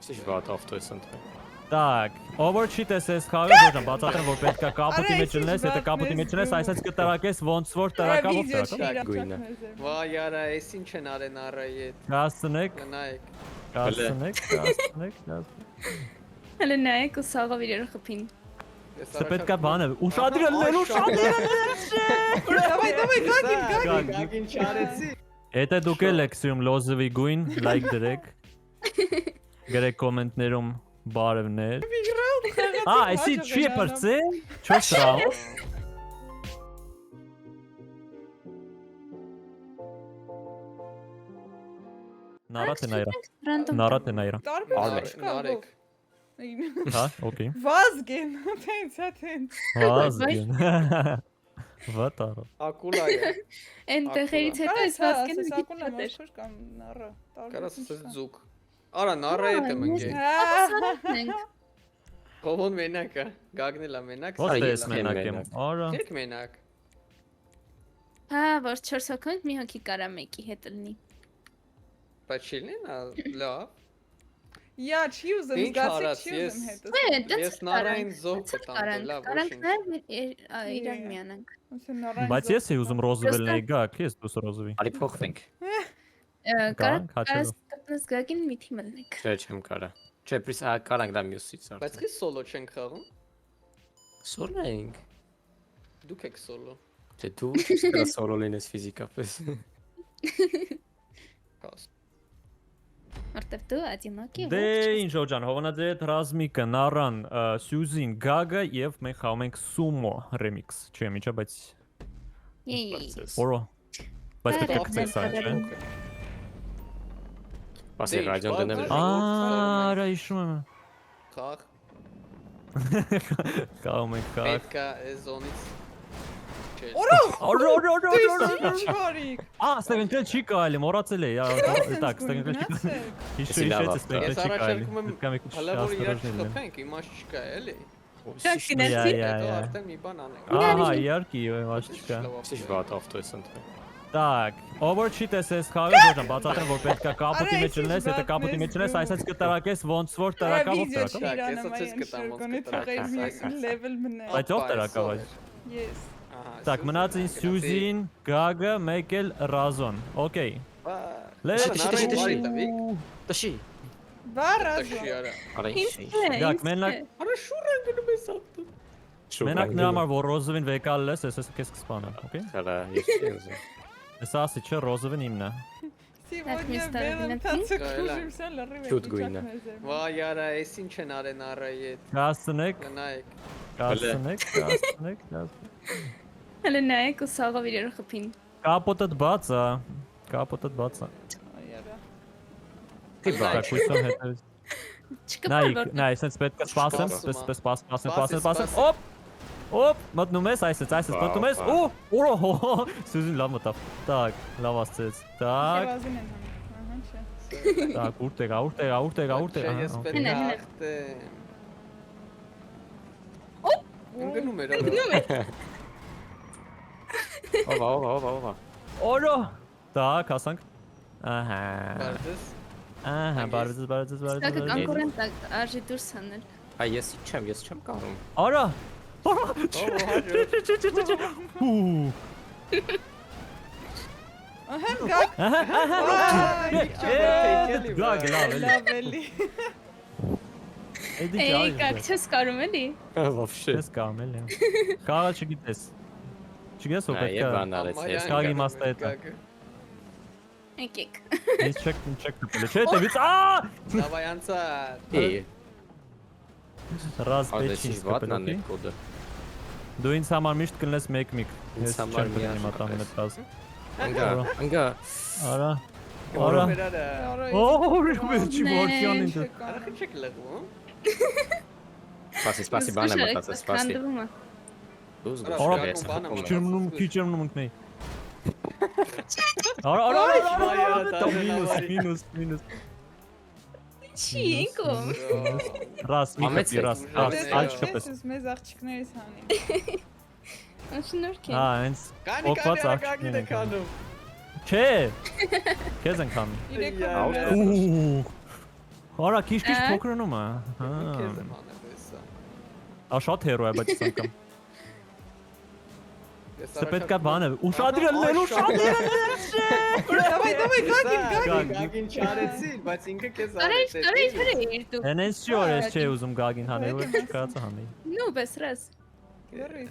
Ինչ վատ ավտո ես ընտրել։ Так, overcheat SS խաղը ժողովրդան, բացատրեմ որ պետք է կապուտի մեջ լինես, եթե կապուտի մեջ լինես, այսպես կտրակես ոնց որ տրակավոր տրակով։ Գույնը։ Վայ արա, էս ինչ են արեն առայետ։ Կասնեք, Գնայեք։ կասնեք։ Հələ նայեք ու սաղով իրար խփին։ Սա պետք է բանը, ուշադրել լել, ուշադրել։ Գագին չարեցի։ Եթե դուք եք սիրում լոզովի գույն, լայք դրեք։ Գրեք կոմենտներում բարևներ։ Այսի չի պրծել, 4 ռաունդ։ Նարատ է նայրա։ Նարատ է նայրա։ Նարեք։ Հա, օքեյ։ Վազգեն, թեն։ Վազգեն։ Վատարը։ Ակուլա է։ Այն տեղերից հետո այս վազգենը մի քիչ ակուլա մաշուր կամ նառը։ Կարաս ասես ձուկ։ Արա նարը է դեմ ընկե։ ենք։ Կողոն մենակ է, գագնել է մենակ։ Ոչ թե ես մենակ եմ։ Արա։ Եք մենակ։ Հա, որ 4 հոգով մի հոգի կարա մեկի հետ լինի։ Բայց չի լինա, լավ։ Յա, չի ուզում, Ինչ զգացի արած, չի ուզում հետս։ Ես նարային զոհ կտամ, լավ, Կարանք ոչինչ։ նաև իրար միանանք։ Բայց ես էի ուզում ռոզվելն էի գակ, ես դուս ռոզովի։ Արի փոխվենք։ Կարանք կտնես գագին մի թիմ լինենք։ Չէ, չեմ կարա։ Չէ, պրիս կարանք դա մյուսից արդեն։ Բայց քիչ սոլո չենք խաղում։ Սոլո ենք։ Դուք եք սոլո։ Չէ, դու չես կարա սոլո լինես ֆիզիկապես։ Կաս։ Որտեվ դու одинокий։ Դե ինչ օջան, Հովանաձետ, Ռազմիկը, Նարան, Սյուզին, Գագը եւ մենք խաղում ենք Sumo remix։ Չէ, միջա, բայց Օրո։ Բայց պետք է գցես այն, չէ՞։ Բասի ռադիոն դնել։ Արա հիշում եմ։ Խաղ։ Խաղում ենք խաղ։ Պետք է զոնից։ Օրո։ Չարիկ։ Ստեգնքել չի կարելի, մոռացել էի։ Так, ստեգնքել չի։ Հիշեցի, Ես ստեգնքել չի կարելի։ առաջարկում եմ հələ որ իրար չխփենք, իմաստ չկա էլի։ Հետո արդեն մի բան անենք։ Ահա, իհարկե, ոչ չկա։ Ինչ վատ ավտո ես ընտրել։ Так, overcheat SS խաղը ժողովրդան, բացատրեմ որ պետք է կապուտի մեջ լինես, եթե կապուտի մեջ լինես, այսպես կտրակես ոնց որ տրակավոր տրակով։ Level մնա։ Բայց ով տրակավ այս։ Yes։ Так, մնացին Սյուզին, Գագը, մեկ էլ Ռազոն։ Okay։ Տաշի։ Բարազո։ Արա ինչ։ Գագ, մենակ Արա շուր են գնում ես ավտո։ մենակ նրա համար որ Ռոզովին վեկալ ես, ես քեզ կսպանեմ, okay։ Արա ես չի ուզում։ Ես ասի չէ, Ռոզովին իմն է։ Сегодня белым танцем кружимся, Тут գույնը։ Վայ արա, էս ինչ են արեն առայետ։ Կասնեք, Գնայեք։ կասնեք։ Հələ նայեք ու սաղով իրար խփին։ Կապոտդ բաց է։ Կապոտդ բաց է։ Так, հույսով հետևից։ Չկպար որ։ Նայ, այսպես պետք է սպասեմ, սպասեմ։ Օպ, մտնում ես, այսպես մտնում ես։ Օ, Սյուզին լավ մտավ։ Так, լավ ասցեց։ Так, так, ուրտեղ։ Ես պետք է ախտեմ։ Ընկնում էր արա։ Ովա։ Օրո։ Так, հասանք։ Ահա։ Բարդես։ Ահա, բարեզ։ Դա կոնկուրենտ արժի դուրս հանել։ Այ ես չեմ կարող։ Արա։ Ահա գակ։ Գագ, լավ էլի։ Լավելի։ Էդի Էй, ճարի։ կակ չես կարում էլի։ Вообще։ Ես կամ էլի։ Խաղը չգիտես։ Չգիտես ո պետք է։ Բանալեց ես։ Կագի մաստա է։ Եկեք։ Ես չեք կպել։ Չէ, դեվից։ Давай անցար։ Ռազ Ադես պեչին ինչ վատն անեք կոդը։ Դու ինձ համար միշտ կլնես մեկ-մեկ։ Ինձ Ես համար չեմ միաժամանակ կլինի մատանին այդ ռազ։ Անգա։ Արա։ Արա։ Չի որքյան ինձ։ Արա քիչ լեղում։ Սպասի բանը մտածես, սպասի։ Դուզ Արա, գոհ։ քիչ եմ նմունք նեի։ Արա, մինուս։ Չի ինքում։ Ռաս, մի կպի, ռաս, ալչ կպես։ Մեզ աղջիկներից հանին։ Շնորհք եմ։ Հենց օկված աղջիկներ են կանում։ Չէ, կեզ են կանում։ Արա քիչ-քիչ փոքրանում է։ Քեզ եմ անել էսա։ Շատ հերո է բայց անգամ։ Ես Սա պետքա բանը ուշադրել, ուշադրել։ Давай, Գագին չարեցին, բայց ինքը քեզ Արեշ, արեց։ հրի դու։ Հենց շոր ես չէ ուզում գագին հանել, որ կարծա հանի։ Նու բեսրես։ Գերի։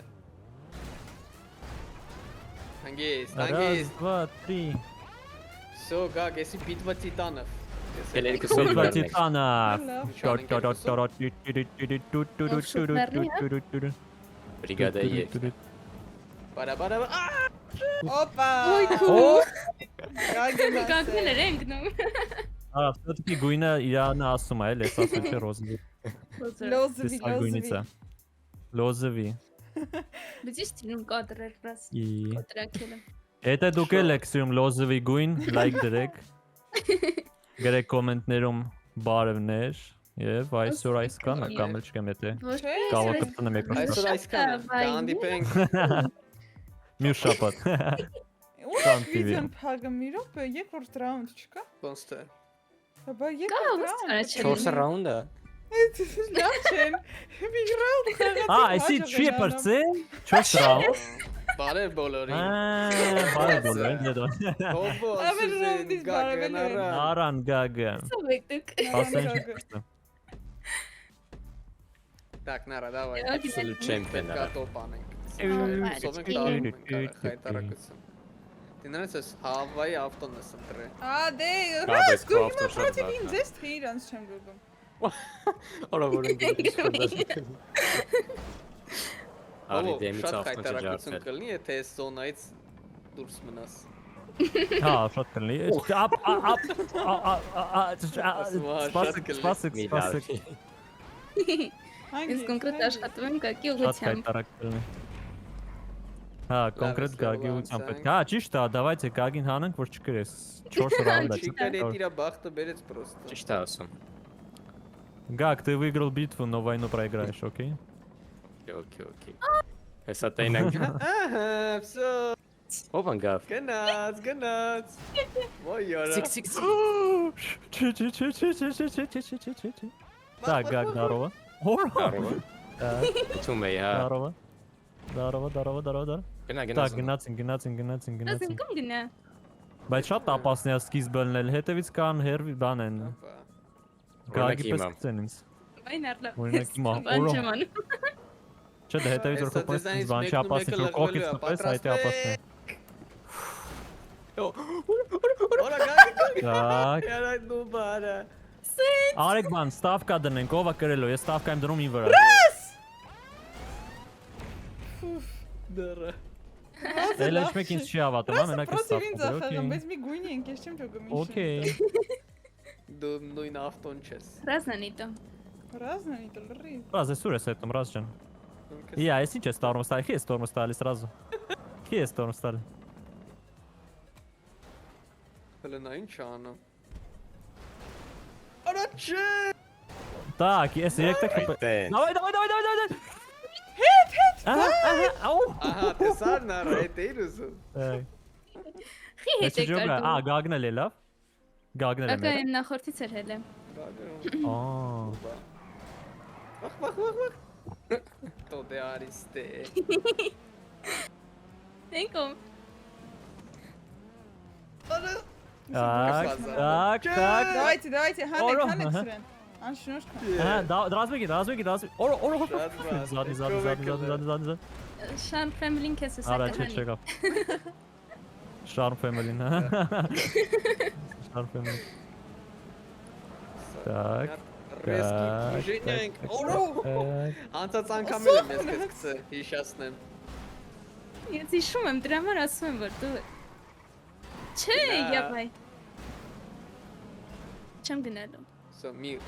Հանգիստ, Раз, հանգիստ։ 2, 3։ Всё, Գագ, եսի բիտվա տիտանով։ Էլերիկը Սոդվա տիտանը։ Բրիգադա եկ։ Բարաբարա։ Օպա։ Ոյ քու։ Գագնա։ Կանգնել էր ընկնում։ Արա, ստատիկի գույնը իրանը ասում է, էլ ես ասում չէ ռոզվի։ Լոզվի, Դեսա գույնիցա։ Լոզվի։ Բիզի ստինում կադրեր բրաս։ Ի։ Կոտրակելը։ Եթե դուք եք սիրում լոզվի գույն, լայք դրեք։ Գրեք կոմենտներում բարևներ եւ այսօր այս կանը կամ էլ չգիտեմ եթե կարող կտանեմ եկնոց։ Այսօր այսքան։ Կհանդիպենք։ Մյուս շաբաթ։ Ուրիշ վիդեոն փագը մի րոպե, երկրորդ ռաունդ չկա։ Ոնց թե։ Բա Կա երկրորդ ո՞նց ռաունդ։ արաչել։ 4 ռաունդը։ Լաչեն։ Մի ռաունդ խաղացի։ Այսի չի բրծեն 4 ռաունդ։ Բարև բոլորին։ Բարև բոլորին դեդո։ Հոբո, Ամեն ռաունդից բարևել են։ Արան գագը։ Սովեք դուք։ Ասեն չի։ Так, նարա, давай։ Absolute champion-ը։ Կատոպ անենք։ Սովենք հայտարարություն։ Դրանից էս Հավայի ավտոն ես ընտրել։ Դե, բայց ռաս քո գույնի ավտոն շատ մոտ վատ ինձ է։ ես թե իրանց չեմ գուգում։ Օրա որ ընկել։ Արի դեմից շատ ավտոն հայտարարություն չջարդել։ կլինի, եթե այս զոնայից դուրս մնաս։ Հա, շատ կլինի։ Սպասեք։ Ես կոնկրետ աշխատում եմ կակի Շատ ուղղությամբ։ կայտարակ կլինի։ Հա, կոնկրետ գագի ուղղությամբ պետք է։ Հա, ճիշտ է, давайте գագին հանենք, որ չկրես 4 ռաունդ է։ Չիկար իր բախտը բերեց պրոստը։ Ճիշտ է ասում։ Гаг, ты выиграл битву, но войну проиграешь, окей? Окей։ Հեսա տայնանք։ Ահա, всё։ Ով անգավ։ Գնաց։ Ոյ яра։ Սիկ։ Так, Гаг, здорово. Здорово. Կարո՞ղ։ Ցում է, հա։ Здорово. Здорово. Գնա։ Так, գնացին։ Ես ինքն գնա։ Բայց շատ ապասնի է սկիզբը լնել, հետևից կան հերվի բան են։ Գագի պես կցեն ինձ։ Այն արլա։ Օրինակ հիմա, Բանջաման։ Չէ, դա հետևից որ կոպես ինձ բան չի ապասնի, որ կողքից կպես այդ է ապասնի։ Օրա գագ։ Так, Яра դու բարա։ արեք բան, ստավկա դնենք, ով է կրելու, ես ստավկա եմ դնում ին վրա։ Դրա։ Էլ ոչ մեկ ինձ չի հավատում, հա, մենակ ես Պրոստը ինձ ստավկա։ ախաղում, բայց մի գույնի ենք, ես չեմ ճոգում ինչ։ Okay. Դու նույն ավտոն չես։ Ռազնանիտո։ Разные толеры. Раз, я с этим, раз, Джан. Я сейчас Storm стали, хей Storm стали сразу. Хей Storm стали. Հələ ինչ անում։ Արա չէ։ Так, если я так... Տեն։ Давай! Хит! Ау! Ահա, տեսար նարը, այդ էր ուզում։ Խի հետ է Գագնել կարտում։ է լավ։ Գագնել Ակա է։ այն նախորդից էր հելը։ Ահա։ Վախ։ Տո դե արիստե։ Ինքոմ։ Так. Давайте, Оро, Ханек ага. срен. Аншнушка. Դրազմիկի։ Օրո։ Զադի։ Շան ֆեմիլին քեզ Արա սա չէ չեկավ։ Շարմ ֆեմիլին, հա։ Շարմ ֆեմիլին։ Так. Ժենյանք։ Օրո։ Անցած անգամ էլ եմ ես քեզ գցե, հիշացնեմ։ Ես հիշում եմ դրա համար ասում եմ որ դու Չէ, յապայ։ Չեմ գնալու։ Всё, мир։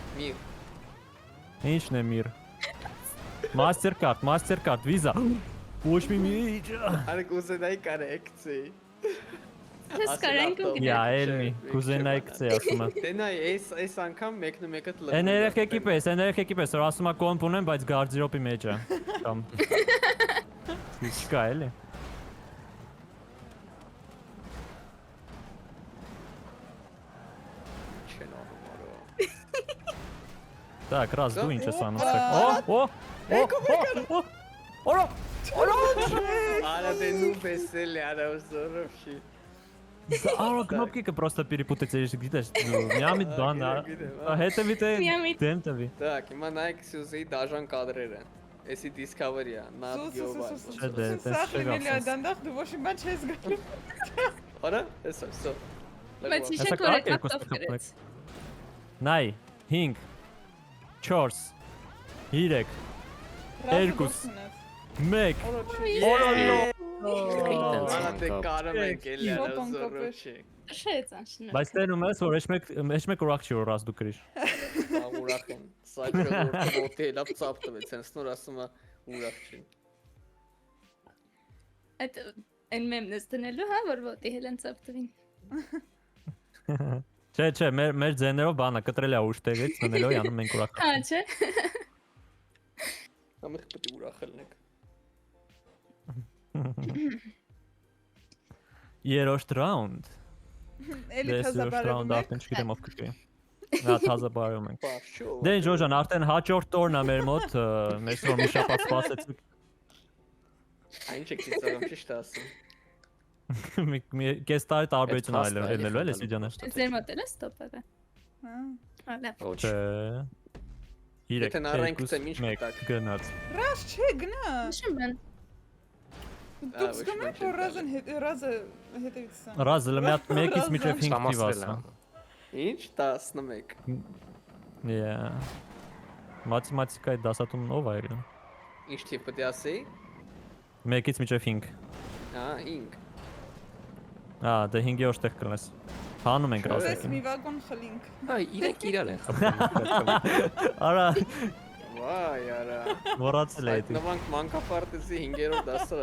Ինչն է միր։ Mastercard, Visa։ Ոչ մի միջ։ Արեք ուզենայի կարեկցի։ Ես կարանք ու գնալ։ Յա, Էլմի, կուզենայի կցե ասում է։ Դենայ, այս անգամ մեկը լավ։ Են երեխեքի պես, որ ասում է կոմպ ունեմ, բայց գարդիրոպի մեջ է։ Կամ։ Չկա էլի։ Չեն անում, Так, раз, դու ինչ ես անում Օ, ստեղ։ Օ։ Արա դե նու բեսել արա ուսորովշի։ Ара кнопки просто перепутать, где-то միամիտ բան, հետևից է դեմտվի։ Так, հիմա նայեք Սյուզեի դաժան կադրերը։ Էսի Discovery-ա, Nav Geo։ Սախրինելի այդանդախ դու ոչ իմ բան չես գալու։ Արա, էսա, սո։ Բայց Հեսա իշեք որ կարակ է երկուսը կապտով գրեց։ Նայ, 5, 4, 3, Երկուս։ 1, Արա դե կարում ենք էլի արա Ոպան ուսորովշի։ Շեծ անշնորհ։ բայց տենում ես, որ եշմեք ուրախ չի, որ ռազ դու գրիշ։ Ուրախ են։ Սայթը ոտի լավ ծապ տվեց, հենց նոր ասում է ուրախ չի։ Այդ այն մեմն ես դնելու, հա, որ ոտի հելեն ծապտվին։ Չէ, մեր ձեներով բանը կտրել է ուշտեղից, դնելով անում մենք ուրախ։ Հա, չէ։ Ամեն պետք է ուրախ ելնեք։ Երրորդ ռաունդ։ Էլի Դες երրորդ թազաբարում ռաունդը եք։ արդեն չգիտեմ ով կգրի։ Նա թազաբարում ենք։ Բաշո։ Դե Ջոջան, արդեն հաջորդ օրն է մեր մոտ, մեր որ մի շաբաթ սպասեցիք։ Այն չեք ծառամ ճիշտ ասում։ Մի կես տարի տարբերություն այլելու էլ է Սիջանը։ Ձեր մոտ էլ է ստոպերը։ Հա։ Ալա։ Ոչ։ Չէ։ 3, Եթե նարանք ցեմ ինչ 1 կտակ։ գնաց։ Ռազ չէ, գնա։ Նշում բան։ Դուք զգում եք, որ ռազը հետևից է։ Ռազը մեկից միջև 5 Սամասրել տիվասա։ Ինչ 11։ Yeah։ Մաթեմատիկայի դասատուն ով է եղել։ Ինչ թիվ պետք է ասեի։ Մեկից միջև 5։ Հա, 5։ Դե 5-ը որտեղ կլես։ Հանում ենք Ես ռազեկին։ մի վագոն խլինք։ Այ իրենք իրար են խփում։ Արա, Վայ, արա։ մոռացել էի։ Այդ նվանք մանկապարտեզի 5-րդ դասը։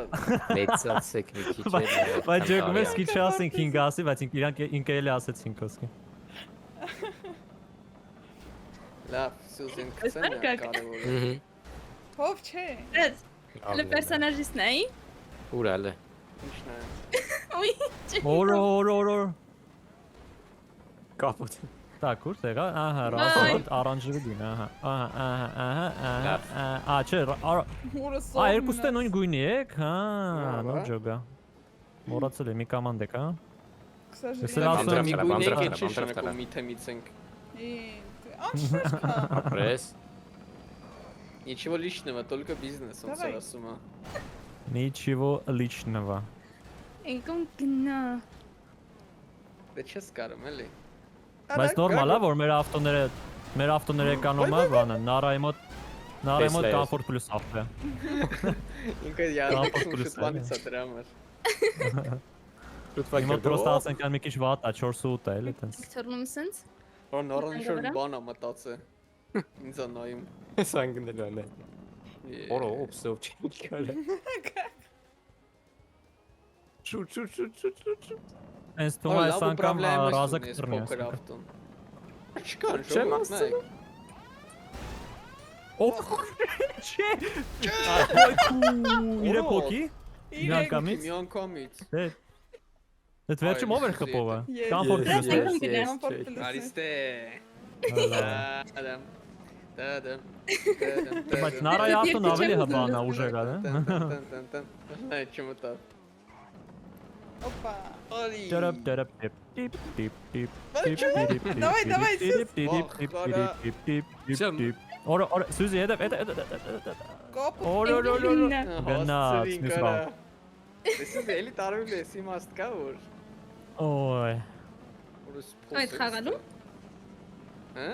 Մեծացեք մի քիչ։ Բայց ջոգում ես քիչ ասենք 5 ասի, բայց իրանք ինքը էլի ասեցին կոսկի։ Լավ, Սյուզեն կցեն կարևոր։ Ով չէ։ Այդ լը պերսոնաժից նայի։ Ուրալ է։ Ինչն է։ Ոյ։ Օր։ Կապոտ։ Так, ուր տեղա։ Ահա, ռազը արանջի դին, ահա։ Չէ, Որը սա։ երկուստը նույն գույնի եք, հա, նոր ջոգա։ Մոռացել եմ մի կամանդ եք, հա։ Ես էլ ասում եմ մի Բանդրաֆտը, գույնեք է չի բանդրաֆտը։ շնորհակալ միթեմիցենք։ Անշուշտ։ Ապրես։ Ничего личного, только бизнес, он Давай. ասում է։ Ничего личного։ Ինքն գնա։ Դե չես կարում էլի։ Բայց նորմալ է, որ մեր ավտոները կանոմը բանը, նարայի մոտ կամֆորտ պլյուս ավտո է։ Ինքը Կամֆորտ յարդի պլյուս շուտվանից է դրա համար։ Հիմա պրոստը ասենք այն մի քիչ վատ է, 4.8 է, էլի տենց։ Թորնում սենց։ Որ նորն ինչ-որ բան է մտածը։ Ինձ անայում։ Սանգնելան է։ Օրո, օպսով չկալը։ Շուտ։ Այս թվում է այս անգամ ռազը կտրնի։ փոքր ավտոն։ Չկան Չեմ ժողովուրդ ասում։ նայեք։ Չէ։ Իրե փոքի։ Միանգամից։ Միանգամից։ Այդ վերջում ով էր խփովը։ Ես։ Կամֆորտ պլյուս է։ Արիստե։ Ադամ։ Դադամ։ Բայց նարայի ավտոն ավելի հբան է ուժեղ է, Նայ չմտա։ Օպա։ Ալի։ Օր, Սյուզի, հետև։ Կոպ։ Գնաց, մյուս ռաունդ։ Դեսի էլի տարվել է, իմաստ կա որ։ Ոյ։ Այդ խաղալու։ Հա?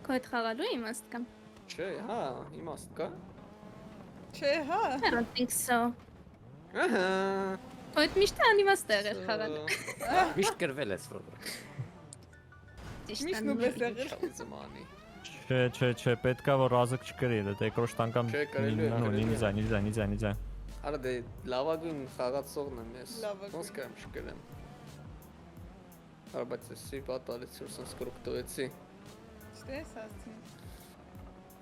Քո այդ խաղալու իմաստ կամ։ Չէ, հա, իմաստ կա։ Չէ, հա։ I don't think so։ Ահա։ Այդ միշտ անիմաստ է խաղալու։ Միշտ գրվել ես որ։ Միշտ նույնպես եղել։ Զմանի։ Չէ, պետքա որ ռազը չկրի, դա երկրորդ անգամ Չէ, կրելու է, նիզա։ Արա դե լավագույն խաղացողն եմ ես։ Լավագույն։ Ոնց կարամ չկրեմ։ Արա բայց էսի պատալից ուսանց կրուկտովեցի։ Չտես ասցին։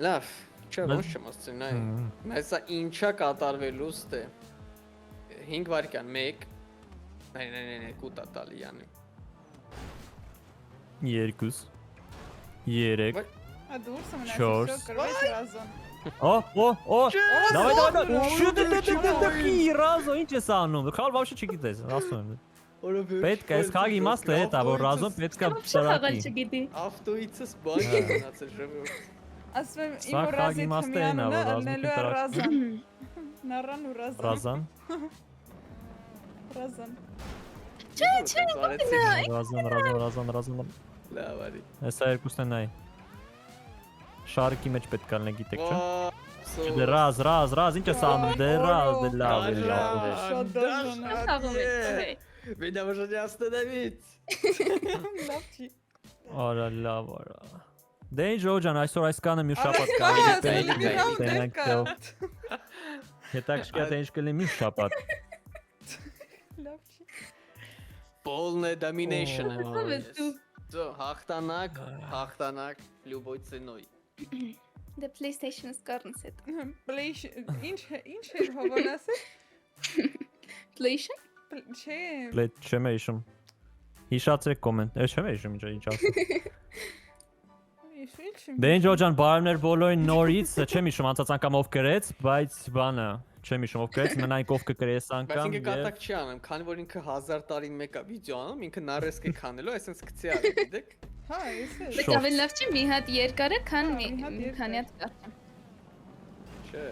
Լավ, չէ, ոնց չեմ ասցին, նայ։ Այսա ինչա կատարվելու ստե։ 5 վայրկյան 1 Նայ, կուտա տալի յանի։ 2 3 А դուրսը մնաց Չորս։ всё, կրվեց ռազան։ О, давай, давай, Շո, շուտ ռազո, ինչ ես անում, քալ вообще չգիտես, ասում եմ։ Պետք է, այս խաղի իմաստը է դա, որ ռազոն պետք է Вообще խաղալ շարակի։ չգիտի։ Ավտոյիցս բան է մնացել ժողովուրդ։ Ասում եմ Սա իմ ռազի խաղի իմաստը է նա, թմյանունը որ ալնելու է ռազմիկի ռազան։ Նարան ու ռազան։ Ռազան, Ռազան։ ռազան։ Լավ արի։ Հեսա երկուսն են այ։ Շարքի մեջ պետք է լինի, գիտեք չէ։ Վա, Դե ռազ, ինչ ես անում, դե ռազ, դե լավ է, լավ է։ Շատ դաժան է։ Խաղում եք։ Меня уже не остановить։ Լավ չի։ Արա լավ, արա։ Դե ինչ Ռոջան, այսօր այս կանը մի շաբաթ կա։ Տենք կա։ Հետաքրքիր է ինչ կլինի մի շաբաթ։ Լավ չի։ Полная domination։ Ո՞վ ես դու։ Всё, հաղթանակ любой ценой։ The PlayStation-ը սկառնս հետ։ Ինչ է հովանասը։ PlayStation։ Չէ։ Լետ չեմ հիշում։ Հիշացրեք կոմենտ։ Չեմ հիշում ինչ ասում։ Դե ինչ Ռոջան, բարևներ բոլորին նորից, չեմ հիշում անցած անգամ ով գրեց, բայց բանը, չեմ հիշում ով գրեց, մենայք ով կգրես Բայց անգամ։ ինքը կատակ չի անում, քանի որ ինքը 1000 տարին մեկ է վիդեո անում, ինքը նարեսկ է քանելու, այսպես գցի արի, գիտեք։ Հա, էս է։ Բայց ավելի լավ չի մի հատ երկարը, քան Մի հատ երկար։ քանի հատ կարճ։ Չէ։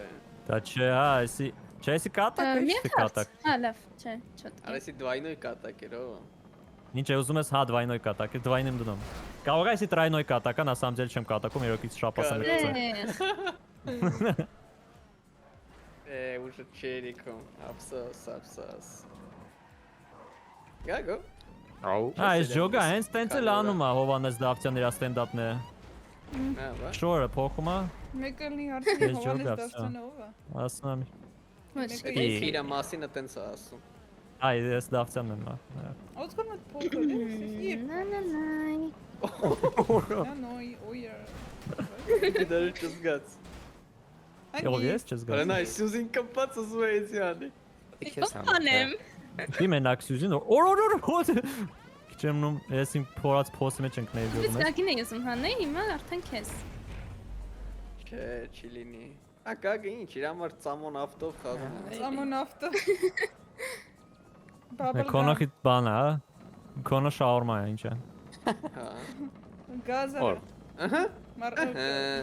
Դա չէ, հա, էսի, չէ, էսի կատակ է, Մի չէ հատ։ կատակ։ Հա, լավ, չէ, չոտքի։ Արեսի двойной կատակ էր, ո՞։ Ինչ է ուզում ես, հա, двойной կատակ, двойным եմ դնում։ Կարող է էսի тройной կատակա, на самом деле չեմ կատակում, երոքից շապասը մեկցը։ Уже чериком, абսոս։ Գագո։ Ау։ Հա, այս ջոգա, հենց տենց էլ անում է Հովանես Դավթյան իր ստենդափն է։ Հա, բա։ Շորը փոխում է, Մեկը լի հարցի Ես հովանես ջոգա, դաստանով է։ ասում եմ, Ոչ, Ինքը իր մասինը տենց է ասում։ այ, ես Դավթյանն եմ։ Ոսկոն մոտ փոքր է։ նայ։ Նոյ, օյը։ Դեռ չզգաց։ Ո՞վ ես չես գա։ Բանայ Սյուզին կապած ուզում է իցյանի։ Անեմ։ Դի մենակ Սյուզին, օր, չեմ նում, ես իմ փորած փոսի մեջ ընկնել Դու գնում ես։ գագին ես հանեի, հիմա արդեն քեզ։ Չէ, չի լինի։ Ակագ ինչ, իր համար ծամոն ավտով խաղում է։ Ամոն ավտո։ Կոնախի բան է, կոնը շաուրմա է, ինչ է։ Հա։ Գազը։ Օր։ Ահա։ Մարը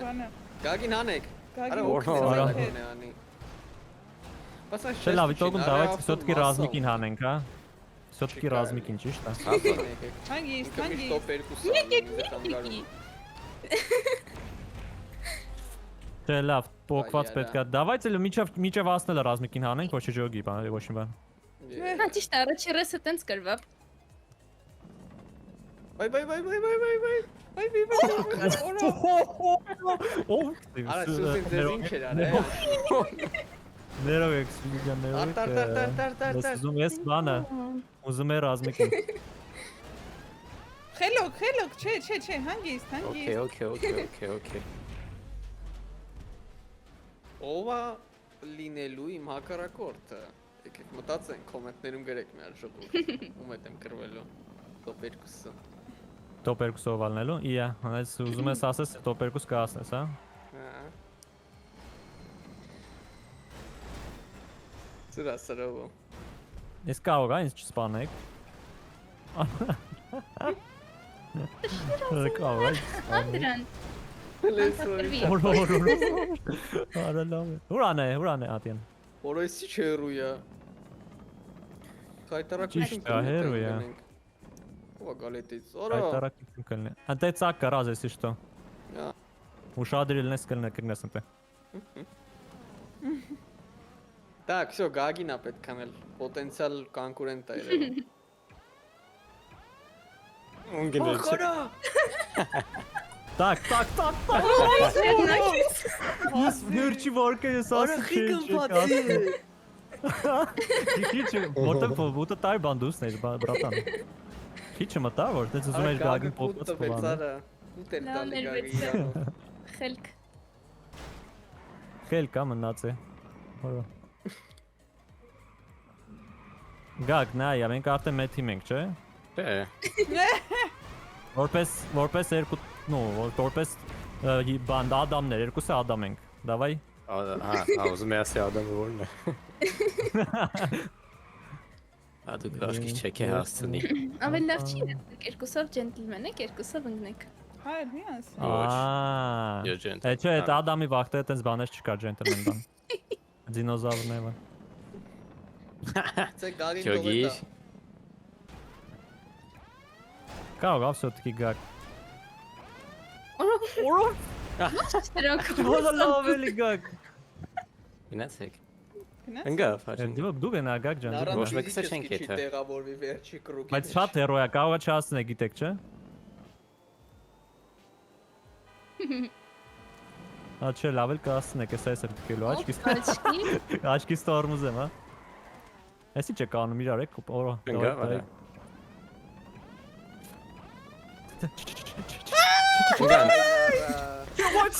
բանը։ Գագին հանեք։ Գագի օր։ անի։ Պասա Չէ, լավ, իտոգում давайте всё-таки ռազմիկին հանենք, հա։ Всё-таки ռազմիկին, ճիշտ է։ Հանգիստ, հանգիստ։ Ստոպ երկուսը։ Չէ, լավ, փոքված պետք է։ Давайте միջև հասնելը ռազմիկին հանենք, ոչ չջոգի, բան, ոչ մի բան։ Հա, ճիշտ է, առաջի ռեսը տենց կրվա։ Բայ։ Ո՞վ։ Արա Սյուզին դες ինչ էր արել։ Ներող եք, Սյուզյան, ներող եք։ Տար։ Ուզում ես բանը, ուզում է ռազմիկին։ Խելոք, չէ, հանգիստ, հանգիստ։ Okay. Ո՞վ է լինելու իմ հակառակորդը։ Եկեք մտածենք, կոմենտներում գրեք մեր ժողովուրդ։ Ում եմ կրվելու։ Top 2-ը։ Top 2-ով ալնելու։ Իա, այս ուզում ես ասես top 2 կհասնես, հա։ Հա։ Սրասրովը։ Ես կարող է ինձ չսպանեք։ Կարող է։ Անդրան։ Լեսորի։ Արա լավ է։ Ուրան է ատին։ Որոսի չերույա։ Խայտարակություն Ճիշտ է, հերույ է։ Ո՞վ գալետից։ Օրա։ Հայտարարություն կլինի։ Անտե ցակ կարազ էսի что։ Հա։ Ушадрильнես կլինի կգնես ընտե։ Так, всё, Գագինա պետք անել։ Պոտենցիալ կոնկուրենտ է երևում։ Ունգենել։ Так։ Նուրչի վարկը ես ասում չի։ Քիչ մոտը բուտը տայ բանդուսն է, բրատան։ Քիչ մտա որ դες ուզում ես Գագին փոքրած փոխանը։ Ուտել Լավ, տալի մեր Գագի։ Խելք։ Խելքա մնաց է։ Հորա։ Գագ նայ, մենք արդեն մեծ թիմ ենք, չէ։ Չէ։ Որպես երկու, որպես Բան Ադամներ, երկուսը Ադամ ենք։ Դավայ։ ուզում եմ ասի Ադամը որն է։ Դուք դաշկի չեք է հասցնի։ Ավելի լավ չի նետեք, երկուսով ջենտլմեն եք, երկուսով ընկնեք։ Հայր մի ասի։ Yo, gent. Չէ, այդ Ադամի վախտը այդպես բաներ չկար ջենտլմեն բան։ Դինոզավրները։ Це Галін Чогі. Доведа. Կարող է все-таки գակ։ Դրանք Ո՞ր լավ էլի գակ։ Գնացեք։ Գնաց։ Ընկա ֆաշին։ Դու գնա գակ ջան։ Նարան Ոչ մեկը ֆիզիկը չենք չի եթե։ տեղավորվի վերջի կրուկի։ Բայց շատ հերոյա կարող է չհասնե, գիտեք, չէ։ Չէ, լավ էլ կհասնեք, էս այսօր դուքելու աչքից։ Աչքից տորմուզ եմ, հա։ Էսի չէ կանում իրար եք օրա։ Ընկա վրա։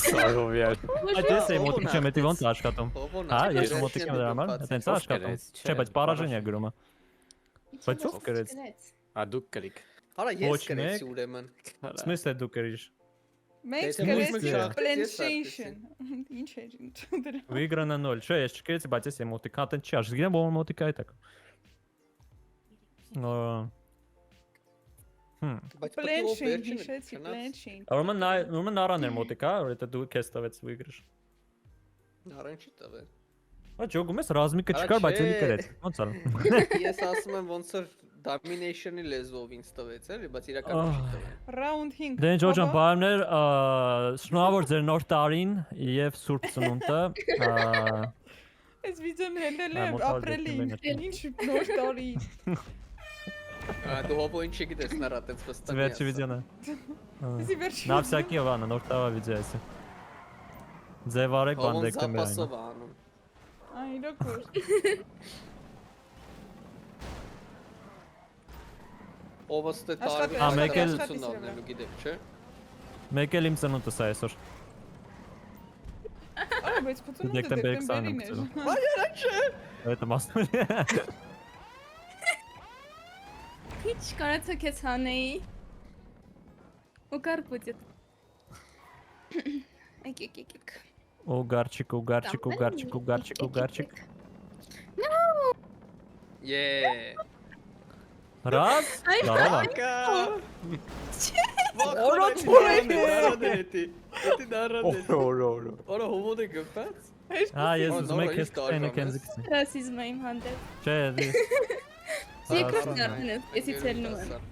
Սարովյալ։ Այդ էս է մոտիկ չեմ էտի ոնց աշխատում։ Հա, ես մոտիկ եմ դրա համար, այդպես է աշխատում։ Չէ, բայց պարաժենիա գրում է։ Բայց ով գրեց։ Դուք կրիկ։ Արա Ոչ ես կրեցի մեկ։ ուրեմն։ Smith-ը դու գրիր։ Մենք Եթե ոչ մեկ գրեցինք շախտից, ես PlayStation։ Ինչ է դրա։ Վիգրանը 0։ Չէ, ես չգրեցի, բայց ես էմոտիկ հատեն չի արժի։ Գիտեմ ո՞ր էմոտիկա է տակ։ Բայց PlayStation հիշեցի PlayStation։ Ուրեմն նարան էր մոտիկա, որ դա դու քեզ տվեց վիգրиш։ Նարան չի տվել։ Ա ջոգում ես ռազմիկը չկար, բայց էլի գրեց։ Ոնց ալ։ Ես ասում եմ ոնց որ domination-ի լեզվով ինձ տվեց էլի, բայց իրականում չի տվել։ Round 5։ Դե ջոջան բարներ, շնորհավոր ձեր նոր տարին եւ Սուրբ Ծնունդը։ Այս վիդեոն հելել է մոտալ ապրելի։ դեպի Ինչ նոր տարի։ Դու հոբո ինչ գիտես նրա այդպես վստահ։ Վերջի վիդեոն է։ Էսի վերջի։ На всякий Ивана, նոր տարվա վիդեո էսի։ Ձևարեք բան դեկտեմբերին։ Zapasov անում։ Այ իրոք։ Ով ստե տարվի։ մեկ էլ- անելու գիտեմ, չէ։ Մեկ էլ իմ ծնունդս է այսօր։ Արա բայց փոքր Դեկտեմբերի 20-ն եմ դեկտեմբերին է։ Այդ մասնորի։ Ինչ կարացա քեզ հանեի։ Ու կար будет։ Եք։ Ու գարչիկ։ Yeah։ Ռազ։ Լարավա։ Որոց որեթի։ Էդի դարանը։ Օրո։ Օրա հոմոդը գտած։ Ես ուզում եմ նորը քեզ ինչ տարվա կտենը մեզ։ քենզի։ Ռասիզմը իմ հանդեպ։ Չէ, Երկրորդ դարձն է, եսի ցելնում եմ։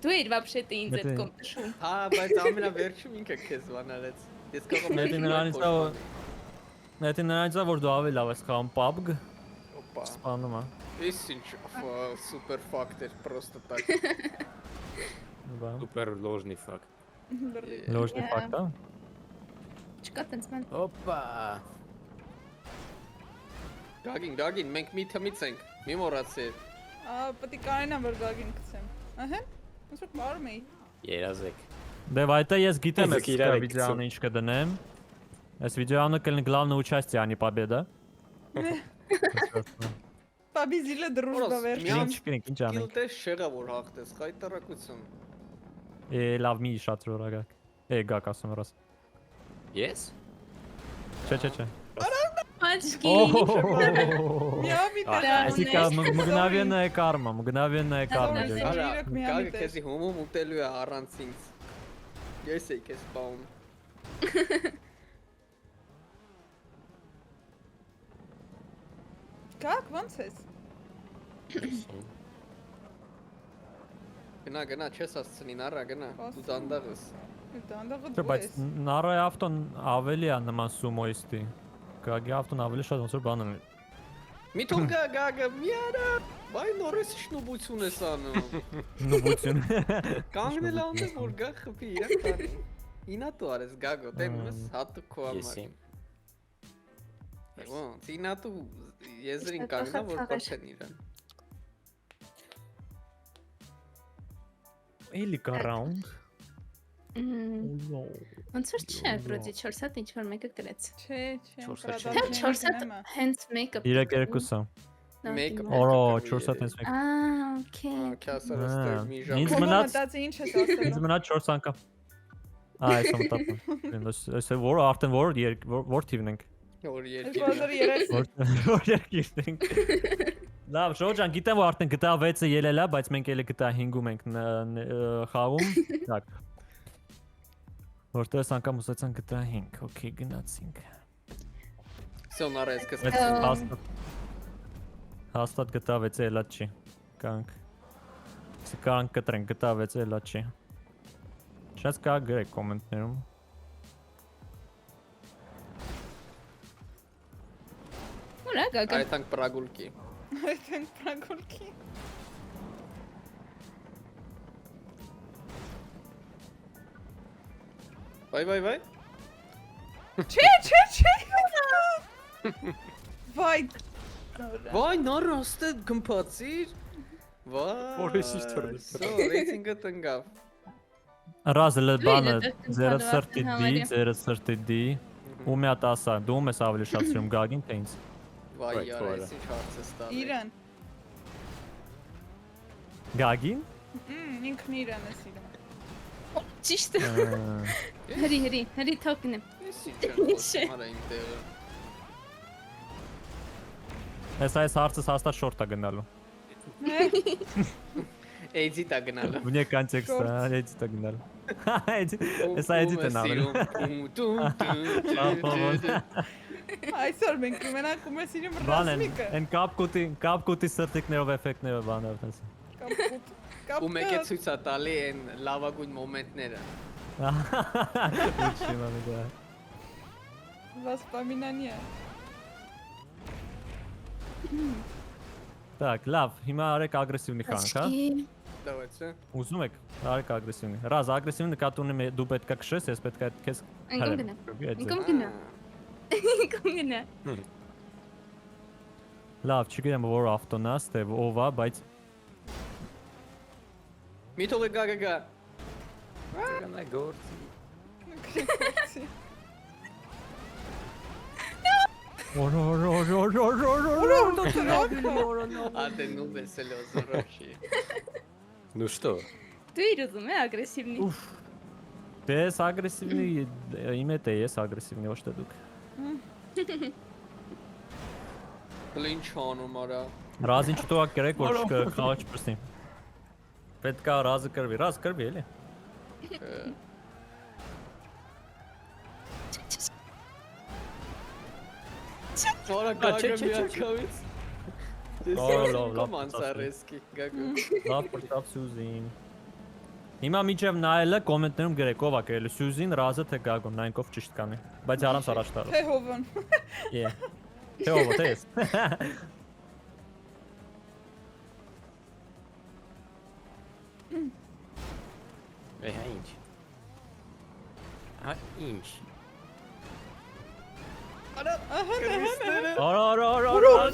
Դու իր вообще-то ինձ այդ կոմ տշում։ Հա, բայց ամենավերջում ինքը քեզ վանալեց։ Ես կարող Մեդի նրանից որ դու ավելի լավ ես խաղում PUBG, Օպա։ սպանում է։ Ის ինչ սուպեր ֆակտ էր просто так։ Բա։ Սուպեր լոժնի ֆակտ։ Լոժնի ֆակտա։ Չկա տենց ման։ Օպա։ Գագին, մենք մի թմից ենք։ Մի մոռացի։ Պետք է կարենամ որ գագին գցեմ։ Ահա։ Ոնց որ մարում էի։ Երազեք։ Դե վայտա ես գիտեմ Ես այս իրար եք վիդեոն ինչ կդնեմ։ Այս վիդեոանը կլինի главное участие, а не победа։ Պաբիզիլը դրուժբա վերջին։ Ինչ անենք։ Գիլտես շեղա որ հաղթես, խայտարակություն։ Լավ մի շատ ռորագակ։ Գակ ասում ռաս։ Yes։ Չէ։ Աչքի։ Միամի Այսիկա մգնավենная կարմա։ Արա, գագը քեզի հոմում ուտելու է առանց ինձ։ Ես եկ ես բաում։ Գակ ոնց ես։ Գնա, չես ասցնի նարա, գնա, դու դանդաղ ես։ Դանդաղը Չէ, դու բայց ես։ նարայի ավտոն ավելի է նման սումոիստի։ Գագի ավտոն ավելի շատ ոնց որ բան ունի։ Մի թող գագը, մի արա։ Բայ նորից շնուբություն ես անում։ Նուբություն։ Կանգնել անում որ գա խփի իրական։ Ինա դու արես գագո, դեմ ես հատու քո Ես համար։ եմ։ Ոնց ինա դու եզրին կանգնա որ փոխեն իրան։ Էլի կա ռաունդ։ Ոնց որ չէ, վրոդի 4 հատ ինչ որ մեկը գրեց։ Չէ, Չորս հատ Թե 4 հատ հենց մեկը։ 3-2-ը։ Մեկը Օրո 4 հատ ես մեկ։ Okay։ Քասարստը մի ժամ։ Ինձ Ինձ մնաց- մնաց ինչ ես ասել։ Ինձ մնաց 4 անգամ։ Այս ամտապը։ Այս որ արդեն որ թիվն ենք։ Որ երկիր։ 2030 Որ երկիրն ենք։ Լավ, Շոջան, գիտեմ որ արդեն GTA 6-ը ելել է, բայց մենք էլի GTA 5-ում ենք խաղում։ Так։ Որտեղ անգամ ուսացան GTA 5, օքեյ, գնացինք։ Всё, нарез Բայց կստացի։ հաստատ GTA 6-ը ելա չի։ Կանք։ Կանք կտրենք GTA 6-ը ելա չի։ Շատ կա գրեք կոմենտներում։ Ուրա գագա։ Այդ անք պրագուլկի։ Այդ են պրագոլքի։ Վայ։ Չէ։ Վայ։ Վայ, նոր ոստը գմփացիր։ Վայ։ Որոշ ինչ թողնի։ Սո, ռեյտինգը տնկավ։ Ռազելը բանը Դույնը ձերը դեպքում սրտի հավարի։ դի, ձերը սրտի դի։ Ու մի հատ ասա, դու ես ավելի շատ սիրում Գագին թե ինձ։ Վայ, Right, յար, voilà. այս ինչ հարց է ստալի։ Իրան։ Գագին։ Ինքն իրան է սիրում։ Ճիշտ է։ Հրի թոքնեմ։ Ես ինչ եմ խոսում, արա իմ տեղը։ Այս հարցը հաստատ շորտ է գնալու։ Էյդիտ է գնալը։ Վնե կոնտեքստը, էդիտ է գնալու։ Էս էդիտ է նալու։ Այսօր մենք մենակ ու մեզ իրում Բանեն, ռազմիկը։ են կապկուտի սրտիկներով էֆեկտները բաներ տես։ Ու մեկ է ցույց է տալի այն լավագույն մոմենտները։ Ուչի մամի դա։ Վասպամինանիա։ Так, լավ, հիմա արեք ագրեսիվնի խանք, հա։ Դավացա։ Ուզում եք, արեք ագրեսիվնի։ Ռազ, ագրեսիվնի կատունի դու պետքա քշես, ես պետքա քեզ Անկում գնա։ Անկում գնա։ Լավ, չգիտեմ որ ավտոն է, թե ով է, բայց Միտոլը գա։ Գնա գործի։ Ադե նու վեսելոզ ռոշի։ Ну что? Դու իր ուզում է ագրեսիվնի։ դե ես ագրեսիվնի իմ հետ ես ագրեսիվնի ոչ թե դուք։ Ինչ անում արա։ Ռազին չթողա կերեք որ խաղը չպրսնի։ Պետքա ռազը կրվի, ռազ կրվի էլի։ Որա գագը միակավից։ Լավ, Կոմանցա ռեսկի գագը։ Լավ պրտավ Սյուզին։ Հիմա միջև նայելը կոմենտներում գրեք ով է կրել Սյուզին, ռազը թե գագոն, նայենք ով ճիշտ կանի։ Բայց առանց առաջ տալու։ Թե հովն։ Yeah. Թե ով է ես։ Հա ինչ։ Հա ինչ։ Արա,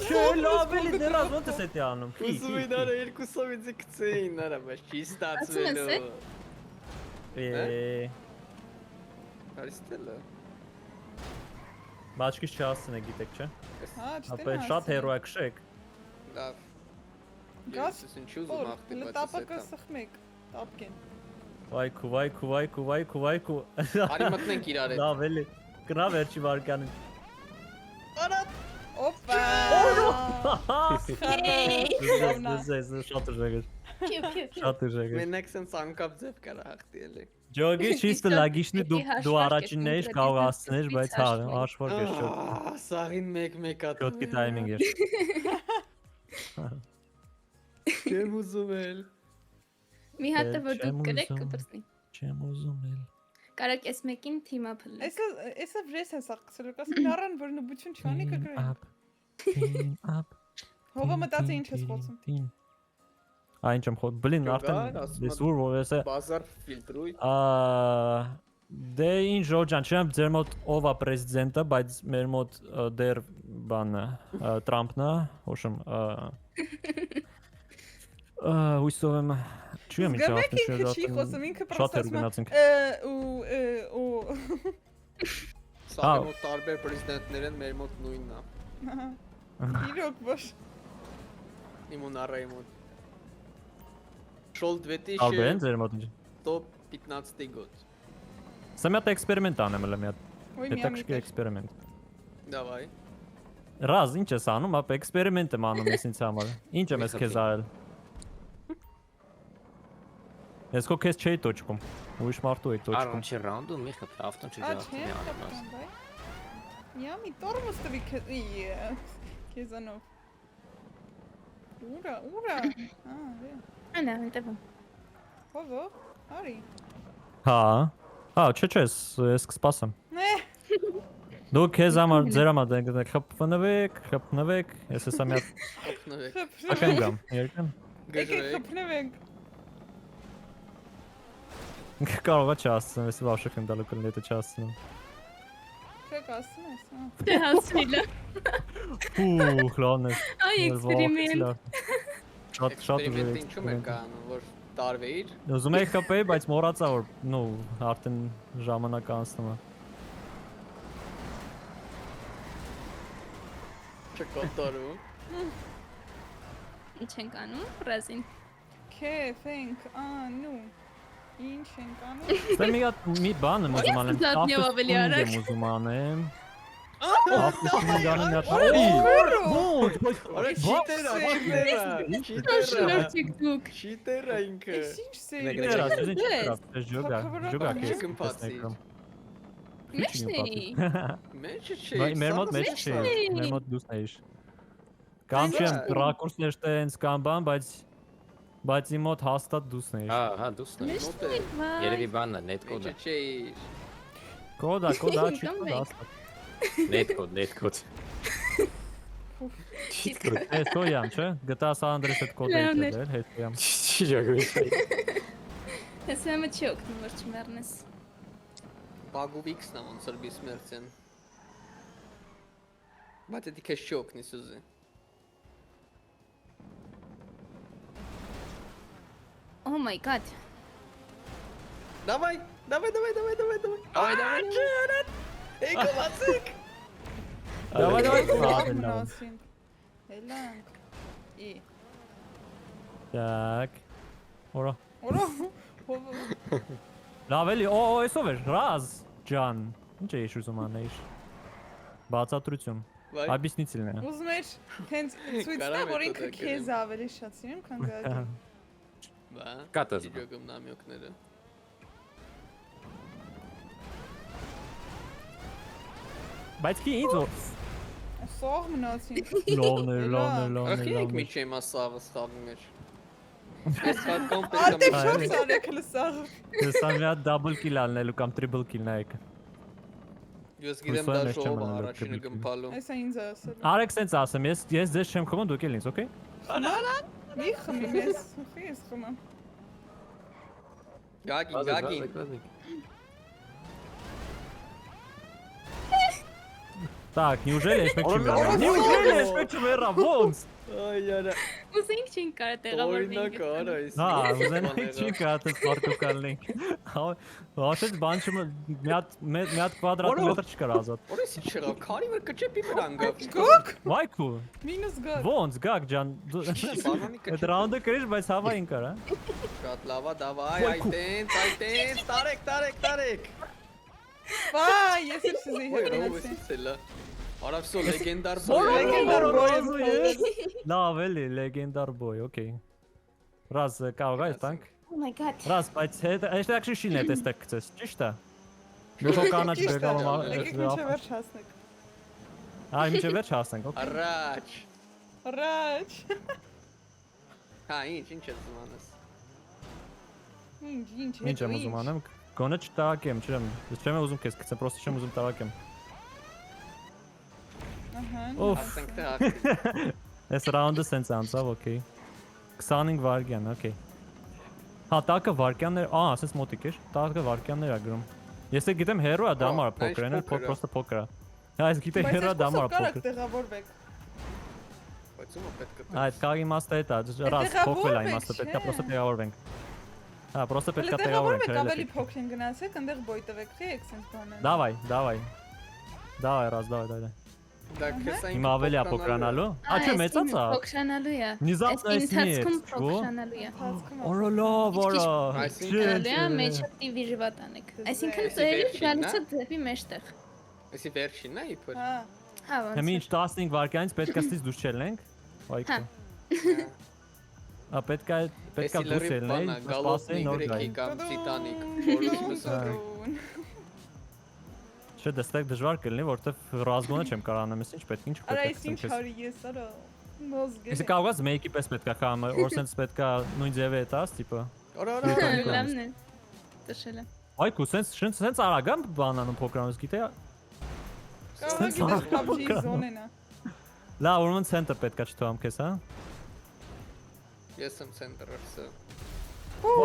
չէ, լավ էլի դեռ ոնց է դա անում։ Ուզում են արա երկուսովից կցեին արա, բայց չի ստացվելու։ Արիստելը։ Բաչկից չհասցնե գիտեք, չէ։ Հա, Ապա շատ հերո է քշեք։ Լավ։ Գաս։ Ես ինչ ուզում ախտի, բայց Լտապակը սխմեք։ Տապկեն։ Վայքու։ Արի մտնենք իրար հետ։ Լավ էլի։ Կնա վերջի վարկանին։ Օպա։ Ես շատ ուժեղ։ Շատ ուժեղ։ Մենակ սենց անկապ ձև կարա հաղթի էլի։ Ջոգի ճիշտ լագիշնի դու առաջինն ես կարող ասցնես, բայց հա, հաշվարկ ես շատ։ Սաղին մեկ-մեկ ատում։ Ճոտկի տայմինգ էր։ Չեմ ուզում էլ։ Մի հատ որ դու կրեք կպրսնի։ Չեմ ուզում էլ։ Կարակ ես մեկին թիմա փլել։ Էսը վրես է սաղկցելու, կասեմ նարան, որ նբություն չանի կգրի։ Հովը մտածի ինչ ես խոսում։ Այն չեմ խոտ, բլին արդեն ես ուր որ ես է Բազար ֆիլտրույթ։ Դե ինչ Ժոջան, չեմ ձեր մոտ ով է պրեզիդենտը, բայց մեր մոտ դեր բանը Տրամփն է, ոչմ հույսով եմ չեմ ինչ ասում, չի խոսում, ինքը շատ պրոստը գնացինք։ ու Սաղի մոտ տարբեր պրեզիդենտներ են, մեր մոտ նույնն է։ իրոք ոչ։ Իմուն առայի մոտ։ Шел Ալբեն ձեր մոտ ինչ։ топ 15 год. Սա մի հատ էքսպերիմենտ անեմ էլ մի հատ։ Ոյ մի Հետաքրքիր էքսպերիմենտ։ Դավայ։ Ռազ, ինչ ես անում, ապա էքսպերիմենտ եմ անում ես ինձ համար։ Ինչ եմ ես քեզ արել։ Ես քո քեզ չէի տոչկում։ Ուրիշ մարդու էի տոչկում։ Առաջին ռաունդում մի խփ ավտոն չջարդի անիմաս։ Я ми тормоз տվի քեզանով։ Ուրա։ Անա, հետևում։ Ո՞վ։ Արի։ Հա։ Հա, չէ, ես կսպասեմ։ Նե։ Դու քեզ համար ձեր համար խփնվեք, ես հեսա մի հատ Խփնվեք։ ական գամ, երկան։ Եկեք խփնվենք։ Կարող է չասցնեմ, ես վարշը եմ դալու կլինի, եթե չասցնեմ։ Չեք ասում ես, հա։ Դե հասնիլա։ Ուխ, լավն է։ Այ էքսպերիմենտ։ Շատ Էքսպերիմենտը ինչու՞մ եք անում, որ տարվեիր։ Ուզում եի խփեի, բայց մոռացա որ, արդեն ժամանակ անցնում է։ Չկոտորում։ Ինչ ենք անում, Ռազին։ Քեֆ ենք անում։ Ինչ ենք անում։ Ստե մի բան եմ ուզում անեմ, Զատնյով ավելի արագ։ ուզում անեմ։ Ապուշին գանում եմ Արա շիտերա։ Շնորհիք դուք։ Շիտերա ինքը։ Ինչ սերի։ Ժոգա, Կմփացի։ Մեջնի։ Մեջը չի։ Մեր մոտ մեջ չի, մեր մոտ դուս էիշ։ Կամ չեմ ռակուրսներ տենց կամ բան, բայց իմ մոտ հաստատ դուսն էիշ։ Հա, դուսն է։ Մեջնի։ Երևի բանն է, net Մեջը code-ը։ չի։ Կոդա, չի կոդ հաստատ։ Net code։ Ես կոյամ, չէ։ GTA San Andreas հետ կոդ էի դել, հետ կոյամ։ Չի ժողովի։ Ես համը չի օգնում, որ չմեռնես։ Բագուվիքսն ոնց որ բիսմերցեն։ Բայց դի քեզ չի օգնի Սուզի։ Oh my god։ Давай. Давай. Эй, колացիկ։ Давай, Մնացինք։ Հելանք։ Ի։ Так։ Օրա։ Օրա։ Լավ էլի, այսով էր, Ռազ ջան։ Ինչ էի ուզում անեիր։ Բացատրություն։ Объяснительно։ Ուզում էր հենց ցույց տա, որ ինքը քեզ ավելի շատ սիրում, քան գագը։ Բա։ Կատած։ Ջոգում նամյոկները։ Բայց քի ինձ Սող մնացինք։ լովն Ախի եք է։ միջի մասավը սխալի մեջ։ Ես հատկոմ Ալտե պետք է շոկ սարեք լսաղ։ Սա մի հատ double kill անելու կամ triple kill նայեք։ Ես գիտեմ դա շոու առաջինը գմփալու։ Այսա ինձ ասել։ Արեք սենց ասեմ, ես ձեզ չեմ խմում, դուք էլ ինձ, օքեյ։ Մի խմի մեզ, խիս խմամ։ Գագին։ Так, неужели ես մեկ չմեռա։ Неужели ես մեկ չմեռա, ոնց։ Այ яра։ Ուզենք չենք կարա տեղավորվենք։ Օրինակ արա էս։ Հա, ուզեն չի կհատես պարտուկալնենք։ Հաշեց բան չմ մի հատ կվադրատմետր չկար ազատ։ Որից չեղա, քանի որ կճեպի վրան գա։ Գոկ։ Վայքու։ Մինուս գոկ։ Ոնց, գակ ջան։ Բանանի Այդ ռաունդը կրիշ, բայց հավային կար, հա։ Շատ լավա, դավայ, այտենց, տարեք։ Վա, ես էլ սուզի հետ Ո՞ր մնացի։ էսիցելա։ Արա վсё լեգենդար Լեգենդար բոյ։ Լավ էլի, լեգենդար բոյ, օքեյ։ Ռազ կարող է տանք։ Oh my god։ Ռազ, բայց այդ actually շին է տեստեք գցես, ճիշտ է։ Դու կանաչ բերգալու Եկեք մինչև վերջ հասնենք։ Այ մինչև վերջ հասնենք, օքեյ։ Առաջ։ Առաջ։ Հա, ինչ ես զմանես։ Ինչ։ Ինչ եմ ուզում անեմ, գոնե չտակեմ, չեմ ուզում քեզ գցեմ, պրոստը չեմ ուզում տակեմ։ Ահա։ Օֆ, Ասենք թե այս ռաունդը սենց անցավ, օքեյ։ 25 վայրկյան, օքեյ։ Հա, տակը վայրկյաններ, ասես մոտիկ էր, տակը վայրկյաններ ա գրում։ Ես էլ գիտեմ հերոյա դամար փոքր են, պրոստը փոքր է։ Հա, ես գիտեմ հերոյա դամար Բայց փոքր։ տեղավորվեք։ բայց ո՞մ պետք է։ Այդ կա իմաստը էտա, ռազ փոքվել է իմաստը, պետքա պրոստը տեղավորվենք։ Հա, պրոստը պետքա տեղավորենք, ավելի փոքր են գնացեք, այնտեղ բոյ տվեք, խի եք սենց բաներ։ Давай, Ռազ, давай։ Դա քսային։ Հիմա ավելի է փոքրանալու։ Ա չէ, մեծացա։ Փոքրանալու է։ Նիզապն Այս էսնի է, ինձ չո։ փոքրանալու է։ Օրո լավ, օրա։ Փոքրանալու է, մեջը տիվի ժվատ անեք։ Այսինքն ծերերը գալիս է դեպի մեջտեղ։ Էսի վերջինն է իբր։ Հա։ Հա, ոնց։ Հիմա ինչ 15 վայրկյանից պետք է ստից դուրս չելնենք։ Այո։ Ա պետք է դուրս ելնենք, սպասենք նոր գայ։ կամ Տիտանիկ, որոշումը սա։ Չէ, դստակ դժվար կլինի, որովհետև ռազմոնը չեմ կարող անեմ, ինչ պետք ինչ Արա պետք է ինչ ցնցես։ հարի ես արա։ Մոզգ։ Իսկ կարող ես մեյքի պես պետք է խամ, օրսենս պետք է նույն ձևը է տաս, տիպը։ Օրա։ Լավն է։ Տշել է։ Այ քո սենց արագամ բանանում փոքրանոց գիտե։ Կարող է գիտես PUBG զոնեն է։ Լավ, ուրեմն ցենտը պետք է չթողամ քեզ, հա։ Ես եմ ցենտրը սա։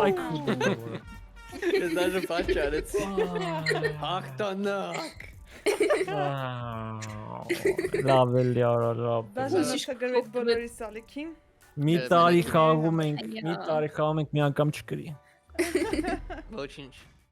Այ քո։ Ես դաժե պատճառեց։ Հաղթանակ։ Լավ էլի արա լավ։ Բաժանը չգրվեց բոլորի սալիքին։ Մի տարի խաղում ենք, մի անգամ չկրի։ Ոչինչ։